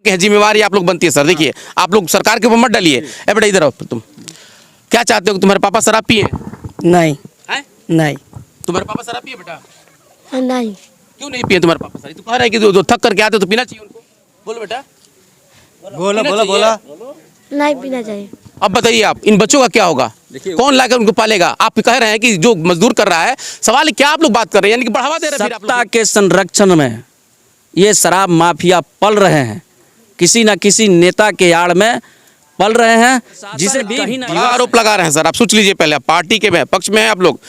क्या जिम्मेवारी आप लोग बनती है सर। देखिए आप लोग सरकार के ऊपर मत डालिए। ए बेटा इधर आओ। तुम क्या चाहते हो कि तुम्हारे पापा शराब पिए? नहीं हैं? नहीं तुम्हारे पापा शराब पिए बेटा? नहीं। क्यों नहीं पिए तुम्हारे पापा शराब? तू कह रहा है कि जो थक करके आते तो पीना चाहिए उनको। बोलो बेटा। बोला पीना बोला चाहिए? बोला नहीं पीना चाहिए। अब बताइए आप इन बच्चों का क्या होगा? कौन लाकर उनको पालेगा? आप कह रहे हैं कि जो मजदूर कर रहा है, सवाल है क्या आप लोग बात कर रहे हैं, यानी कि बढ़ावा दे रहे हैं फिर आप सत्ता लोग। के संरक्षण में ये शराब माफिया पल रहे हैं, किसी न किसी नेता के आड़ में पल रहे हैं, जिसे कहीं ना बड़ा आरोप लगा रहे हैं सर। आप सोच लीजिए पहले, आप पार्टी के पक्ष में हैं आप लोग,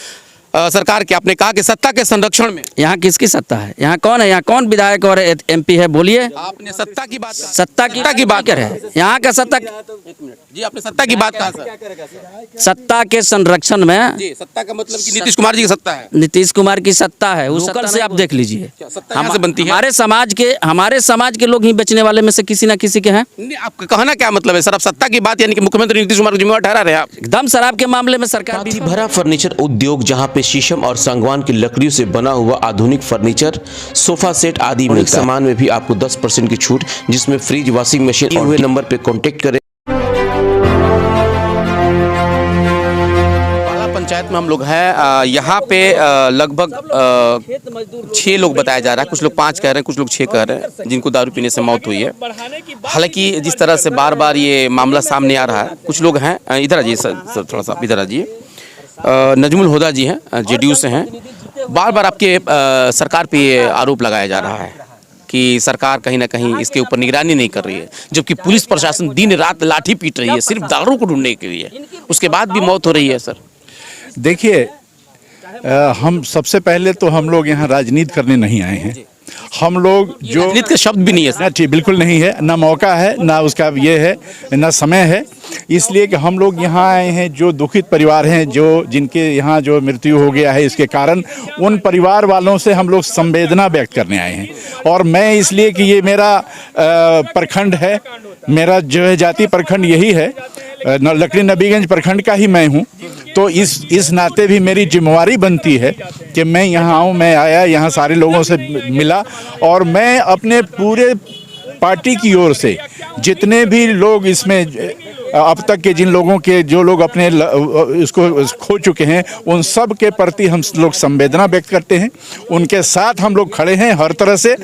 सरकार के। आपने कहा कि सत्ता के संरक्षण में। यहाँ किसकी सत्ता है? यहाँ कौन है? यहाँ कौन विधायक और एमपी है? बोलिए। आपने सत्ता की बात सत्ता की बात कर रहे हैं। यहाँ का सत्ता जी, आपने सत्ता की बात कहा सर। सत्ता के संरक्षण में जी, सत्ता का मतलब कि नीतीश कुमार जी की सत्ता है। नीतीश कुमार की सत्ता है। उस सत्ता से आप देख लीजिए, सत्ता कहाँ से बनती है? हमारे समाज के लोग ही बेचने वाले में से किसी ना किसी के हैं। नहीं, आपका कहना क्या मतलब है सर? आप सत्ता की बात यानी कि मुख्यमंत्री नीतीश कुमार को जिम्मेवार ठहरा रहे हैं आप? एकदम शराब के मामले में सरकार भी भरा फर्नीचर उद्योग, जहां पे शीशम और सागवान की लकड़ियों से बना हुआ आधुनिक फर्नीचर, सोफा सेट आदि मिलता है। सामान में भी आपको 10% की छूट, जिसमें फ्रिज, वॉशिंग मशीन। और हुए नंबर पे कांटेक्ट करें। पंचायत में हम लोग हैं। यहाँ पे लगभग 6 लोग बताया जा रहा है। कुछ लोग 5 कह रहे हैं, कुछ लोग 6 कह रहे हैं, जिनको दारू पीने से मौत हुई है। हालांकि जिस तरह से बार बार ये मामला सामने आ रहा है, कुछ लोग हैं इधर आ जाइए सर, थोड़ा सा इधर आ जाइए। नजमुल हुदा जी हैं, जेडीयू से हैं। बार बार आपके सरकार पे ये आरोप लगाया जा रहा है कि सरकार कहीं ना कहीं इसके ऊपर निगरानी नहीं कर रही है, जबकि पुलिस प्रशासन दिन रात लाठी पीट रही है सिर्फ दारू को ढूंढने के लिए, उसके बाद भी मौत हो रही है सर। देखिए, हम सबसे पहले तो हम लोग यहाँ राजनीति करने नहीं आए हैं। हम लोग जो राजनीति का शब्द भी नहीं है सर। ठीक, बिल्कुल नहीं है, ना मौका है, ना उसका ये है, ना समय है। इसलिए कि हम लोग यहाँ आए हैं, जो दुखित परिवार हैं, जो जिनके यहाँ जो मृत्यु हो गया है, इसके कारण उन परिवार वालों से हम लोग संवेदना व्यक्त करने आए हैं। और मैं इसलिए कि ये मेरा प्रखंड है, मेरा जो है जाति प्रखंड यही है, लकड़ी नबीगंज प्रखंड का ही मैं हूँ। तो इस नाते भी मेरी जिम्मेवारी बनती है कि मैं यहाँ आऊँ। मैं आया, यहाँ सारे लोगों से मिला, और मैं अपने पूरे पार्टी की ओर से जितने भी लोग इसमें अब तक के जिन लोगों के जो लोग अपने इसको खो चुके हैं, उन सब के प्रति हम लोग संवेदना व्यक्त करते हैं। उनके साथ हम लोग खड़े हैं हर तरह से।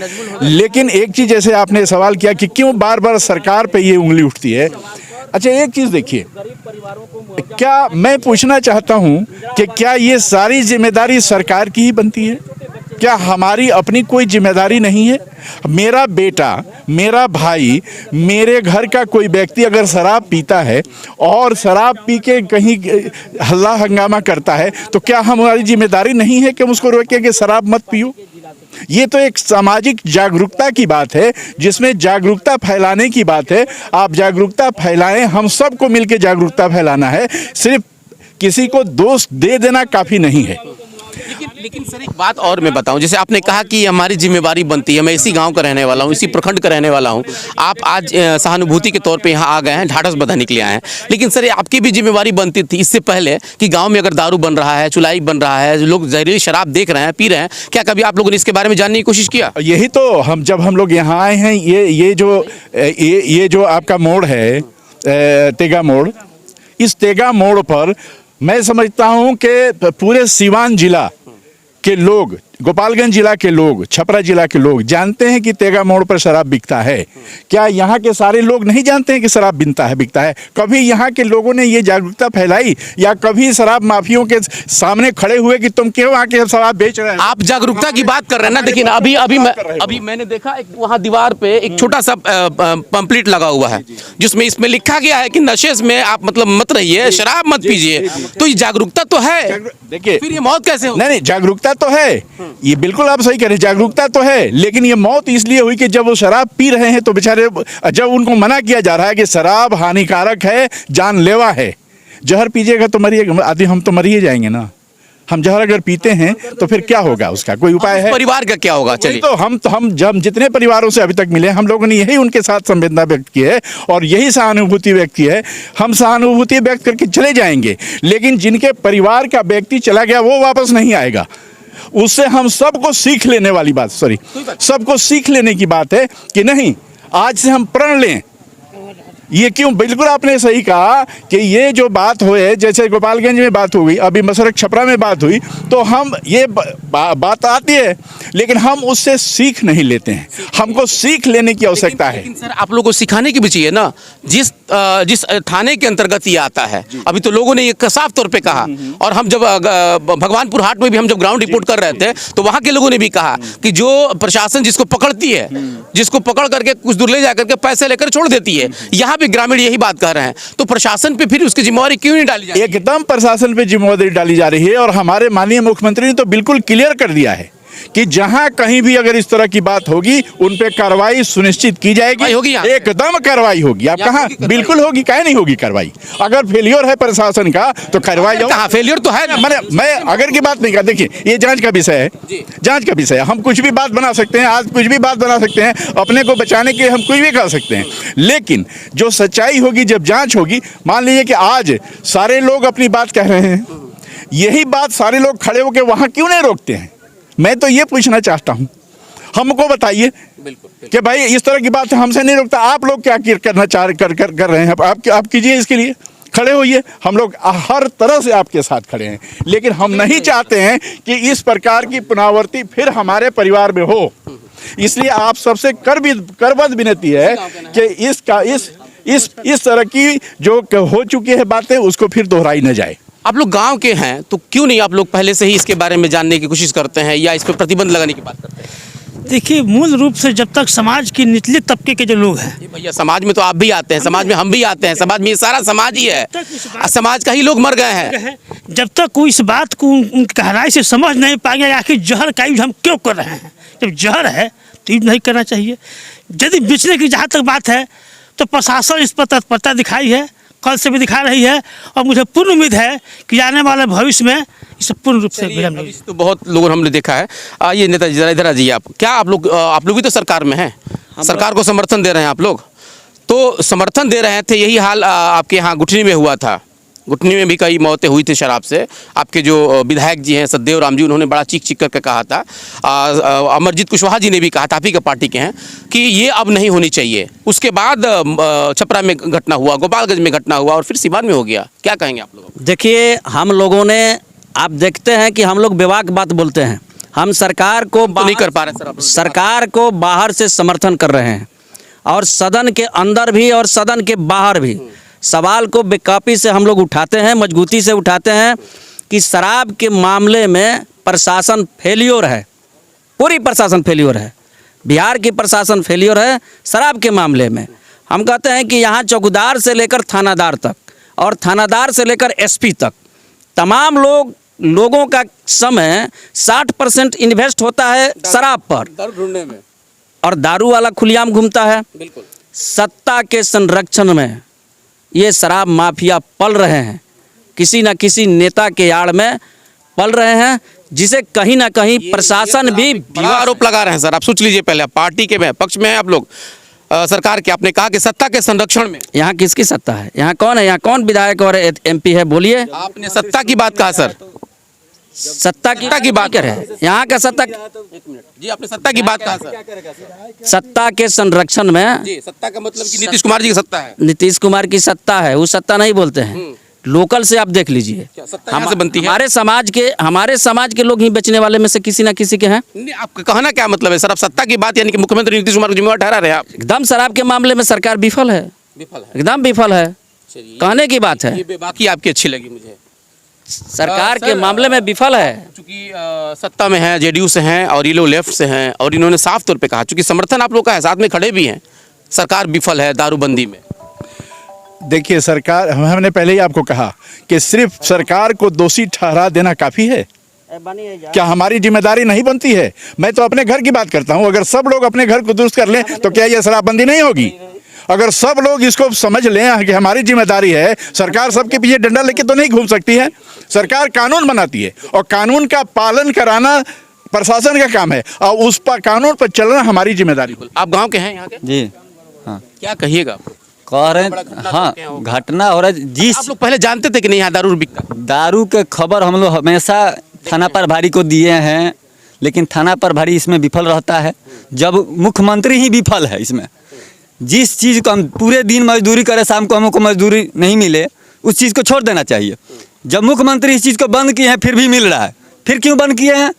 लेकिन एक चीज़, जैसे आपने सवाल किया कि क्यों बार बार सरकार पे ये उंगली उठती है। अच्छा, एक चीज़ देखिए, क्या मैं पूछना चाहता हूँ कि क्या ये सारी जिम्मेदारी सरकार की ही बनती है? क्या हमारी अपनी कोई जिम्मेदारी नहीं है? मेरा बेटा, मेरा भाई, मेरे घर का कोई व्यक्ति अगर शराब पीता है और शराब पी के कहीं हल्ला हंगामा करता है, तो क्या हमारी जिम्मेदारी नहीं है कि हम उसको रोकें कि शराब मत पियो? ये तो एक सामाजिक जागरूकता की बात है, जिसमें जागरूकता फैलाने की बात है। आप जागरूकता फैलाएं, हम सबको मिलकर जागरूकता फैलाना है। सिर्फ किसी को दोष दे देना काफ़ी नहीं है। लेकिन सर एक बात और मैं बताऊं, जैसे आपने कहा कि हमारी जिम्मेवारी बनती है। मैं इसी गांव का रहने वाला हूं, इसी प्रखंड का रहने वाला हूं। आप आज सहानुभूति के तौर पे यहां आ गए हैं, ढाढ़स बधाने के लिए आए हैं। लेकिन सर ये आपकी भी जिम्मेवारी बनती थी इससे पहले कि गांव में अगर दारू बन रहा है, चुलाई बन रहा है, लोग जहरीली शराब देख रहे हैं, पी रहे हैं, क्या कभी आप लोगों ने इसके बारे में जानने की कोशिश किया? यही तो जब हम लोग यहाँ आए हैं, ये जो आपका मोड़ है, तेगा मोड़, इस तेगा मोड़ पर मैं समझता हूँ कि पूरे सीवान जिला के लोग, गोपालगंज जिला के लोग, छपरा जिला के लोग जानते हैं कि तेगा मोड़ पर शराब बिकता है। क्या यहाँ के सारे लोग नहीं जानते हैं कि शराब बिकता है? कभी यहाँ के लोगों ने ये जागरूकता फैलाई, या कभी शराब माफियों के सामने खड़े हुए कि तुम क्यों आके शराब बेच रहे हैं? आप जागरूकता की बात कर रहे हैं ना। देखिए ना, अभी मैंने देखा एक वहाँ दीवार पे एक छोटा सा पंपलेट लगा हुआ है, जिसमें इसमें लिखा गया है कि नशे में आप मतलब मत रहिए, शराब मत पीजिए। तो ये जागरूकता तो है। देखिए, फिर ये मौत कैसे हो? नहीं, जागरूकता तो है, ये बिल्कुल आप सही कह रहे हैं, जागरूकता तो है। लेकिन ये मौत इसलिए हुई कि जब वो शराब पी रहे हैं, तो बेचारे, जब उनको मना किया जा रहा है कि शराब हानिकारक है, जानलेवा है, जहर पीजिएगा तो मरिएगा, आदि हम तो मर ही जाएंगे ना। हम जहर अगर पीते हैं तो फिर क्या होगा? उसका कोई उपाय है? परिवार का क्या होगा? चलिए, तो हम जब जितने परिवारों से अभी तक मिले, हम लोगों ने यही उनके साथ संवेदना व्यक्त की है और यही सहानुभूति व्यक्त की है। हम सहानुभूति व्यक्त करके चले जाएंगे, लेकिन जिनके परिवार का व्यक्ति चला गया वो वापस नहीं आएगा। उससे हम सबको सीख लेने वाली बात, सबको सीख लेने की बात है कि नहीं, आज से हम प्रण लें। ये क्यों? बिल्कुल आपने सही कहा कि ये जो बात हुए, जैसे गोपालगंज में बात हुई, अभी मसरक छपरा में बात हुई, तो हम ये बात आती है, लेकिन हम उससे सीख नहीं लेते हैं। हमको सीख लेने की आवश्यकता है। लेकिन सर आप लोगों को सिखाने की भी चाहिए ना। जिस थाने के अंतर्गत ये आता है, अभी तो लोगों ने ये साफ तौर पे कहा, और हम जब भगवानपुर हाट में भी हम जब ग्राउंड रिपोर्ट कर रहे थे तो वहाँ के लोगों ने भी कहा कि जो प्रशासन जिसको पकड़ती है, जिसको पकड़ करके कुछ दूर ले जाकर के पैसे लेकर छोड़ देती है, यहाँ पे ग्रामीण यही बात कह रहे हैं। तो प्रशासन पे फिर उसकी जिम्मेवारी क्यों नहीं डाली जाती? एकदम प्रशासन पे जिम्मेदारी डाली जा रही है, और हमारे माननीय मुख्यमंत्री ने तो बिल्कुल क्लियर कर दिया है कि जहां कहीं भी अगर इस तरह की बात होगी उन पे कार्रवाई सुनिश्चित की जाएगी। होगी यहाँ? एकदम कार्रवाई होगी। आप कहाँ? बिल्कुल होगी, काहे नहीं होगी कार्रवाई? अगर फेलियर है प्रशासन का तो कार्रवाई कहाँ फेलियर तो है ना। मैं अगर की बात नहीं कर, देखिए ये जांच का विषय है, जांच का विषय है। हम कुछ भी बात बना सकते हैं, आज कुछ भी बात बना सकते हैं, अपने को बचाने के लिए हम कुछ भी कर सकते हैं, लेकिन जो सच्चाई होगी, जब जांच होगी, मान लीजिए कि आज सारे लोग अपनी बात कह रहे हैं, यही बात सारे लोग खड़े होकर वहां क्यों नहीं रोकते हैं? मैं तो ये पूछना चाहता हूं, हमको बताइए कि भाई इस तरह की बात हमसे नहीं रोकता, आप लोग क्या करना कर रहे हैं? आप कीजिए, इसके लिए खड़े होइए। हम लोग हर तरह से आपके साथ खड़े हैं, लेकिन हम नहीं चाहते हैं कि इस प्रकार की पुनरावृत्ति फिर हमारे परिवार में हो। इसलिए आप सबसे करबद्ध विनती है कि इस तरह की जो हो चुकी है बातें, उसको फिर दोहराई न जाए। आप लोग गांव के हैं तो क्यों नहीं आप लोग पहले से ही इसके बारे में जानने की कोशिश करते हैं या इस पर प्रतिबंध लगाने की बात करते हैं? देखिए, मूल रूप से जब तक समाज के निचले तबके के जो लोग हैं, ये भैया समाज में तो आप भी आते हैं, समाज में हम भी आते हैं, समाज में ये सारा समाज ही है, समाज का ही लोग मर गए हैं। जब तक कोई इस बात को उनकी गहराई से समझ नहीं पाएगा आखिर जहर का यूज हम क्यों कर रहे हैं। जब जहर है तो यूज नहीं करना चाहिए। यदि बेचने की जहाँ तक बात है तो प्रशासन इस पर तत्परता दिखाई है, कल से भी दिखा रही है, और मुझे पूर्ण उम्मीद है कि आने वाले भविष्य में इसे पूर्ण रूप से विराम मिलेगी। तो बहुत लोगों हमने देखा है। ये नेताजी जरा इधर आ जाइए। आप क्या आप लोग भी तो सरकार में हैं, सरकार को समर्थन दे रहे हैं। आप लोग तो समर्थन दे रहे थे, यही हाल आपके यहाँ गुठनी में हुआ था। गुठनी में भी कई मौतें हुई थी शराब से। आपके जो विधायक जी हैं सतदेव राम जी, उन्होंने बड़ा चीख करके कहा था। अमरजीत कुशवाहा जी ने भी कहा था, आप ही का पार्टी के हैं, कि ये अब नहीं होनी चाहिए। उसके बाद छपरा में घटना हुआ, गोपालगंज में घटना हुआ, और फिर सीवान में हो गया। क्या कहेंगे आप लोग? देखिए, हम लोगों ने, आप देखते हैं कि हम लोग बेबाक बात बोलते हैं। हम सरकार को नहीं कर पा रहे सर, आप सरकार को बाहर से समर्थन कर रहे हैं, और सदन के अंदर भी और सदन के बाहर भी सवाल को बेकाबू से हम लोग उठाते हैं, मजबूती से उठाते हैं कि शराब के मामले में प्रशासन फेलियर है, पूरी प्रशासन फेलियर है। बिहार की प्रशासन फेलियर है शराब के मामले में। हम कहते हैं कि यहाँ चौकीदार से लेकर थानादार तक, और थानादार से लेकर एसपी तक, तमाम लोगों का समय 60% इन्वेस्ट होता है शराब पर, दारू ढूंढने में, और दारू वाला खुलेआम घूमता है। बिल्कुल। सत्ता के संरक्षण में ये शराब माफिया पल रहे हैं, किसी न किसी नेता के आड़ में पल रहे हैं, जिसे कहीं ना कहीं प्रशासन भी बड़ा आरोप लगा रहे हैं सर। आप सोच लीजिए, पहले आप पार्टी के पक्ष में हैं आप लोग, सरकार के। आपने कहा कि सत्ता के संरक्षण में यहाँ किसकी सत्ता है? यहाँ कौन है? यहाँ कौन विधायक और एमपी है? बोलिए। आपने सत्ता की बात कहा सर, सत्ता की बात कर रहे हैं। यहाँ का सत्ता, जी आपने सत्ता की बात कहा सर। सत्ता के संरक्षण में, जी सत्ता का मतलब कि नीतीश कुमार जी की सत्ता है। नीतीश कुमार की सत्ता है, वो सत्ता नहीं बोलते हैं। लोकल से आप देख लीजिए, सत्ता से बनती है। हमारे समाज के लोग ही बेचने वाले में से किसी ना किसी के हैं। आपका कहना क्या मतलब है सर? आप सत्ता की बात यानी कि मुख्यमंत्री नीतीश कुमार को जिम्मेवार ठहरा रहे हैं आप? एकदम शराब के मामले में सरकार विफल है, एकदम विफल है, कहने की बात है। ये बाकी आपकी अच्छी लगी मुझे। सरकार के मामले में विफल है। चूंकि सत्ता में है, जेडीयू से हैं, और ये लोग लेफ्ट से हैं, और इन्होंने साफ तौर पे कहा, चूंकि समर्थन आप लोग का है, साथ में खड़े भी हैं, सरकार विफल है दारूबंदी में। देखिए, सरकार, हमने पहले ही आपको कहा कि सिर्फ सरकार को दोषी ठहरा देना काफ़ी है क्या? हमारी जिम्मेदारी नहीं बनती है? मैं तो अपने घर की बात करता हूँ। अगर सब लोग अपने घर को दुरुस्त कर लें तो क्या यह शराबबंदी नहीं होगी? अगर सब लोग इसको समझ लें कि हमारी जिम्मेदारी है, सरकार सबके पीछे डंडा लेके तो नहीं घूम सकती है। सरकार कानून बनाती है, और कानून का पालन कराना प्रशासन का काम है, और उस पर कानून पर चलना हमारी जिम्मेदारी। आप गाँव के हैं यहाँ के? जी हाँ, क्या कहिएगा? कह रहे हैं, हाँ घटना हो रहा है। जिस आप लोग पहले जानते थे कि नहीं यहाँ दारू बिकता? दारू के खबर हम लोग हमेशा थाना प्रभारी को दिए हैं, लेकिन थाना प्रभारी इसमें विफल रहता है। जब मुख्यमंत्री ही विफल है इसमें, जिस चीज़ को हम पूरे दिन मजदूरी करें, शाम को हमको मजदूरी नहीं मिले, उस चीज़ को छोड़ देना चाहिए। जब मुख्यमंत्री इस चीज़ को बंद किए हैं फिर भी मिल रहा है, फिर क्यों बंद किए हैं?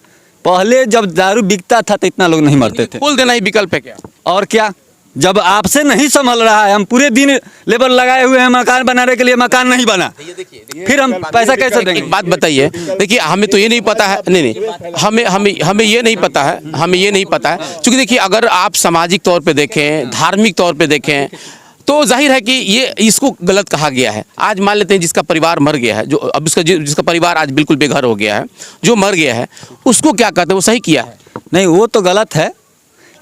पहले जब दारू बिकता था तो इतना लोग नहीं मरते थे। खोल देना ही विकल्प है क्या? और क्या, जब आपसे नहीं संभल रहा है, हम पूरे दिन लेबर लगाए हुए हैं मकान बनाने के लिए, मकान नहीं बना, फिर हम पैसा कैसे देंगे? एक बात बताइए, देखिए हमें तो ये नहीं पता है, नहीं हमें ये नहीं पता है, हमें ये नहीं पता है, क्योंकि देखिए अगर आप सामाजिक तौर पे देखें, धार्मिक तौर पे देखें, तो जाहिर है कि ये इसको गलत कहा गया है। आज मान लेते हैं जिसका परिवार मर गया है, जो अब जिसका परिवार आज बिल्कुल बेघर हो गया है, जो मर गया है, उसको क्या कहते हैं, वो सही किया है? नहीं, वो तो गलत है,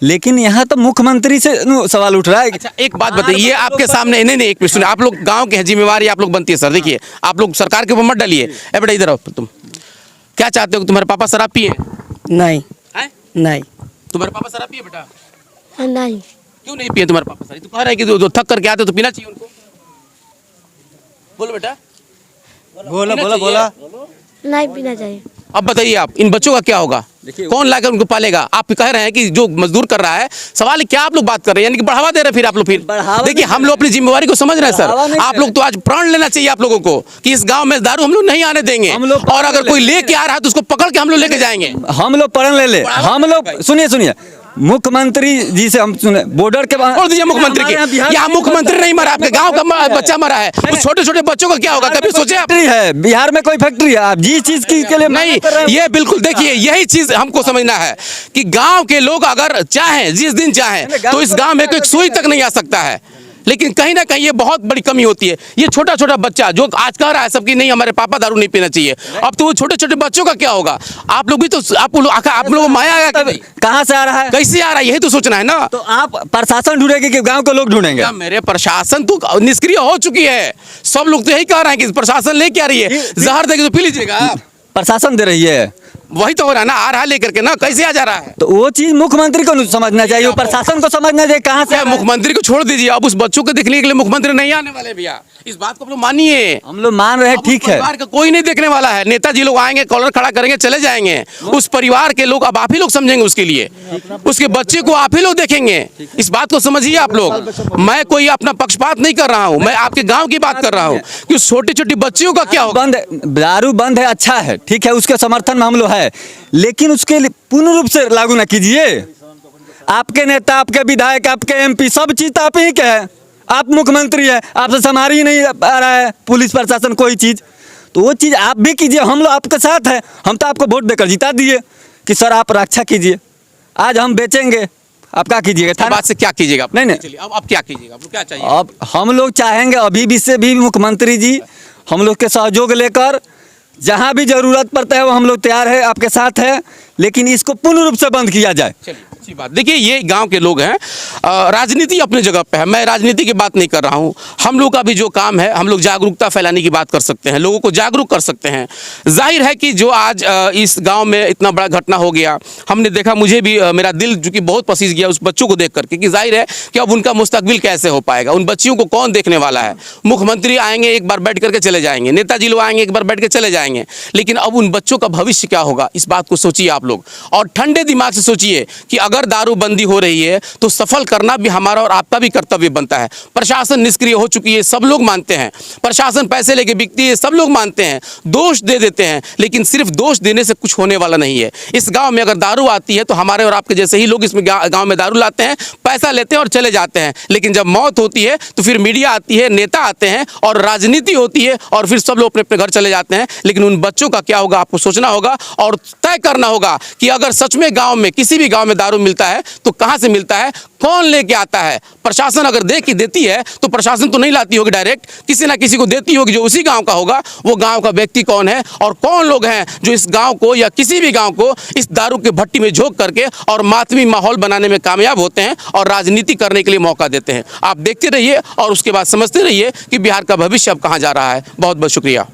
लेकिन यहाँ तो मुख्यमंत्री से सवाल उठ रहा है। अच्छा एक बात बताइए, ये आपके सामने, नहीं एक मिनट, आप लोग गांव के हैं, जिम्मेवारी आप लोग बनती है सर। देखिए आप लोग सरकार के ऊपर मत डालिए। ए बेटा इधर आओ, तुम क्या चाहते हो, तुम्हारे पापा शराब पिए? नहीं हैं? नहीं तुम्हारे पापा शराब पिए बेटा? नहीं क्यों नहीं पिए तुम्हारे पापा शराब? तो कह रहे हैं कि जो थक करके आते तो पीना चाहिए उनको। बोलो बेटा, बोला नहीं पीना चाहिए। अब बताइए आप, इन बच्चों का क्या होगा? कौन लाकर उनको पालेगा? आप कह रहे हैं कि जो मजदूर कर रहा है, सवाल है क्या आप लोग बात कर रहे हैं, यानी कि बढ़ावा दे रहे हैं फिर आप लोग। फिर देखिए हम लोग अपनी जिम्मेवारी को समझ रहे हैं सर। आप लोग तो आज प्रण लेना चाहिए आप लोगों को कि इस गांव में दारू हम लोग नहीं आने देंगे, और अगर कोई लेके आ रहा है तो उसको पकड़ के हम लोग लेके जाएंगे। हम लोग प्रण ले हम लोग, सुनिए मुख्यमंत्री जी से हम सुने, बॉर्डर के छोड़ दीजिए मुख्यमंत्री के, यहाँ मुख्यमंत्री नहीं मरा, आपके गांव का बच्चा मरा है, उस छोटे छोटे बच्चों का क्या होगा, कभी सोचे आप? है बिहार में कोई फैक्ट्री है? आप जिस चीज के लिए नहीं, ये बिल्कुल देखिए यही चीज हमको समझना है कि गांव के लोग अगर चाहें, जिस दिन चाहें, तो इस गांव में कोई सुई तक नहीं आ सकता है, लेकिन कहीं ना कहीं ये बहुत बड़ी कमी होती है। ये छोटा छोटा बच्चा जो आज कह रहा है सबकी नहीं हमारे पापा दारू नहीं पीना चाहिए, अब तो वो छोटे छोटे बच्चों का क्या होगा? आप लोग भी तो, आप लोगों को माया आया कि कहाँ से आ रहा है, कैसे आ रहा है, यही तो सोचना है ना। तो आप प्रशासन ढूंढेंगे कि गांव के लोग ढूंढेंगे? मेरे प्रशासन तो निष्क्रिय हो चुकी है, सब लोग तो यही कह रहे हैं कि प्रशासन लेके आ रही है, जहर देके तो पी लीजिएगा आप। प्रशासन दे रही है, वही तो हो रहा है ना, आ रहा है लेकर के ना, कैसे आ जा रहा है? तो वो चीज मुख्यमंत्री को समझना चाहिए, प्रशासन को समझना चाहिए कहाँ से। मुख्यमंत्री को छोड़ दीजिए, अब उस बच्चों को देखने के लिए मुख्यमंत्री नहीं आने वाले भैया, इस बात को आप लोग मानिए। हम लोग मान रहे हैं, ठीक है, परिवार का कोई नहीं देखने वाला है, नेताजी लोग आएंगे, कॉलर खड़ा करेंगे, चले जाएंगे। उस परिवार के लोग अब आप ही लोग समझेंगे उसके लिए, उसके बच्चे को आप ही लोग देखेंगे, इस बात को समझिए आप लोग। मैं कोई अपना पक्षपात नहीं कर रहा हूँ, मैं आपके गाँव की बात कर रहा हूँ कि छोटे छोटे बच्चियों का क्या होगा। दारू बंद है, अच्छा है, ठीक है, उसके समर्थन में हम लोग है, लेकिन उसके लिए पूर्ण रूप से लागू ना कीजिए। आपके नेता, आपके विधायक, आपके एमपी, सब चीज तो आप ही के है, आप मुख्यमंत्री है, आपसे संभाल ही नहीं आ रहा है पुलिस प्रशासन कोई चीज, तो वो चीज आप भी कीजिए, हम लोग आपके साथ है, हम तो आपको वोट देकर जिता दिए कि सर आप रक्षा कीजिए, आज हम बेचेंगे, आप क्या कीजिएगा? बात से क्या कीजिएगा? नहीं अब क्या कीजिएगा, आपको क्या चाहिए? अब हम लोग चाहेंगे अभी भी से भी मुख्यमंत्री जी हम लोग के सहयोग लेकर जहां भी जरूरत पड़ता है वो हम लोग तैयार है, आपके साथ है, लेकिन इसको पूर्ण रूप से बंद किया जाए। अच्छी बात। देखिए ये गांव के लोग हैं, राजनीति अपनी जगह पे है, मैं राजनीति की बात नहीं कर रहा हूं। हम लोग का भी जो काम है, हम लोग जागरूकता फैलाने की बात कर सकते हैं, लोगों को जागरूक कर सकते हैं। जाहिर है कि जो आज इस गांव में इतना बड़ा घटना हो गया, हमने देखा, मुझे भी मेरा दिल जो कि बहुत पसीज गया उस बच्चों को देख करके, कि जाहिर है कि अब उनका मुस्तकबिल कैसे हो पाएगा, उन बच्चियों को कौन देखने वाला है। मुख्यमंत्री आएंगे, एक बार बैठ करके चले जाएंगे, नेताजी लोग आएंगे, एक बार बैठ के चले जाएंगे, लेकिन अब उन बच्चों का भविष्य क्या होगा, इस बात को सोचिए आप लोग, और ठंडे दिमाग से सोचिए कि अगर दारूबंदी हो रही है तो सफल करना भी हमारा और आपका भी कर्तव्य बनता है। प्रशासन निष्क्रिय हो चुकी है, सब लोग मानते हैं, प्रशासन पैसे लेके बिकती है, सब लोग मानते हैं, दोष दे देते हैं, लेकिन सिर्फ दोष देने से कुछ होने वाला नहीं है। इस गांव में अगर दारू आती है तो हमारे और आपके जैसे ही लोग इसमें गांव में दारू लाते हैं, पैसा लेते हैं और चले जाते हैं, लेकिन जब मौत होती है तो फिर मीडिया आती है, नेता आते हैं और राजनीति होती है, और फिर सब लोग अपने अपने घर चले जाते हैं। लेकिन उन बच्चों का क्या होगा, आपको सोचना होगा और तय करना होगा कि अगर सच में गांव में, किसी भी गांव में दारू मिलता है तो कहां से मिलता है, कौन लेके आता है। प्रशासन अगर दे के देती है तो प्रशासन तो नहीं लाती होगी डायरेक्ट, किसी ना किसी को देती होगी जो उसी गांव का होगा। वो गांव का व्यक्ति कौन है और कौन लोग हैं जो इस गांव को या किसी भी गांव को इस दारू के भट्टी में झोंक करके और मातमी माहौल बनाने में कामयाब होते हैं और राजनीति करने के लिए मौका देते हैं। आप देखते रहिए और उसके बाद समझते रहिए कि बिहार का भविष्य अब कहां जा रहा है। बहुत बहुत शुक्रिया।